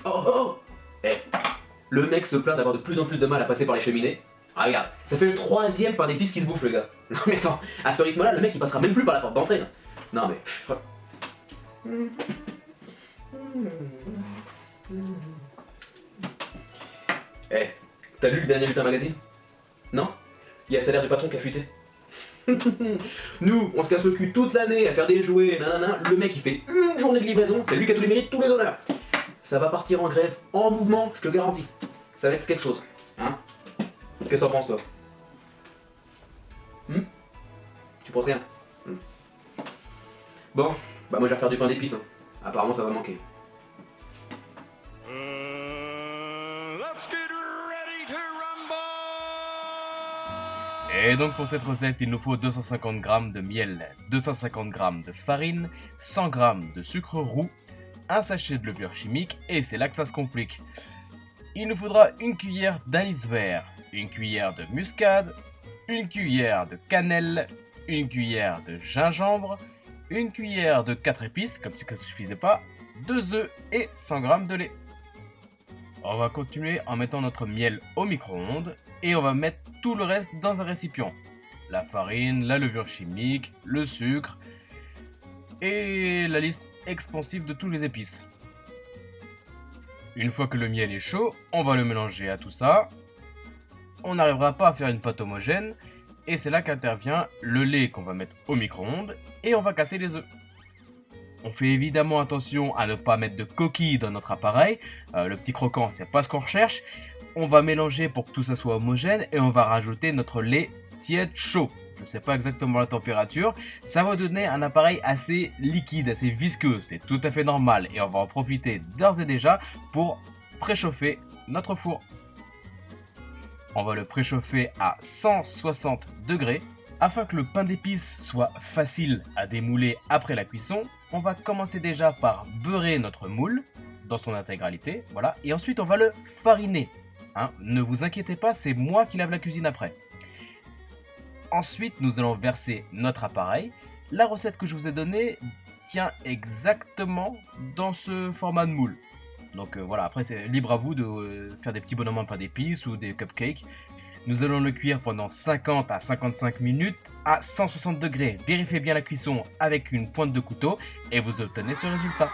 Oh oh. Eh, le mec se plaint d'avoir de plus en plus de mal à passer par les cheminées. Ah regarde, ça fait le 3e pain d'épices qui se bouffe le gars. Non mais attends, à ce rythme là, le mec il passera même plus par la porte d'entrée là. Non mais... Eh, t'as lu le dernier Lutin Magazine? Non? Il y a le salaire du patron qui a fuité. Nous, on se casse le cul toute l'année à faire des jouets, nanana. Le mec il fait une journée de livraison, c'est lui qui a tous les mérites, tous les honneurs. Ça va partir en grève, en mouvement, je te garantis. Ça va être quelque chose. Hein? Qu'est-ce que t'en penses toi? Tu penses rien? Bon, bah moi je vais faire du pain d'épices. Hein. Apparemment ça va manquer. Let's get ready to rumble! Et donc pour cette recette, il nous faut 250 g de miel, 250 g de farine, 100 g de sucre roux, un sachet de levure chimique, et c'est là que ça se complique. Il nous faudra une cuillère d'anis vert, une cuillère de muscade, une cuillère de cannelle, une cuillère de gingembre, une cuillère de 4 épices, comme si ça ne suffisait pas, 2 œufs et 100 g de lait. On va continuer en mettant notre miel au micro-ondes et on va mettre tout le reste dans un récipient. La farine, la levure chimique, le sucre et la liste expansive de tous les épices. Une fois que le miel est chaud, on va le mélanger à tout ça. On n'arrivera pas à faire une pâte homogène et c'est là qu'intervient le lait qu'on va mettre au micro-ondes et on va casser les œufs. On fait évidemment attention à ne pas mettre de coquilles dans notre appareil. Le petit croquant, c'est pas ce qu'on recherche. On va mélanger pour que tout ça soit homogène et on va rajouter notre lait tiède chaud. Je ne sais pas exactement la température. Ça va donner un appareil assez liquide, assez visqueux. C'est tout à fait normal et on va en profiter d'ores et déjà pour préchauffer notre four. On va le préchauffer à 160 degrés. Afin que le pain d'épices soit facile à démouler après la cuisson, on va commencer déjà par beurrer notre moule dans son intégralité, voilà, et ensuite on va le fariner. Hein, ne vous inquiétez pas, c'est moi qui lave la cuisine après. Ensuite, nous allons verser notre appareil. La recette que je vous ai donnée tient exactement dans ce format de moule. Donc voilà, après c'est libre à vous de faire des petits bonhommes en pain d'épices ou des cupcakes. Nous allons le cuire pendant 50 à 55 minutes à 160 degrés. Vérifiez bien la cuisson avec une pointe de couteau et vous obtenez ce résultat.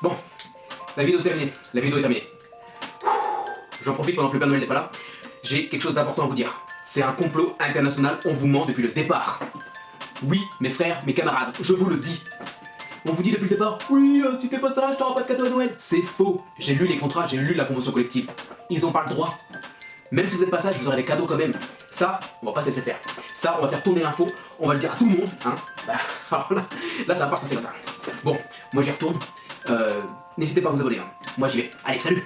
Bon, la vidéo est terminée. La vidéo est terminée. J'en profite pendant que le Père Noël n'est pas là. J'ai quelque chose d'important à vous dire. C'est un complot international, on vous ment depuis le départ. Oui, mes frères, mes camarades, je vous le dis. On vous dit depuis le départ, oui, si t'es pas sage, t'auras pas de cadeau à Noël. C'est faux. J'ai lu les contrats, j'ai lu la convention collective. Ils ont pas le droit. Même si vous êtes pas sage, vous aurez des cadeaux quand même. Ça, on va pas se laisser faire. Ça, on va faire tourner l'info, on va le dire à tout le monde. Hein. Alors là, ça va pas se passer comme ça. Bon, moi j'y retourne. N'hésitez pas à vous abonner. Hein. Moi j'y vais. Allez, salut!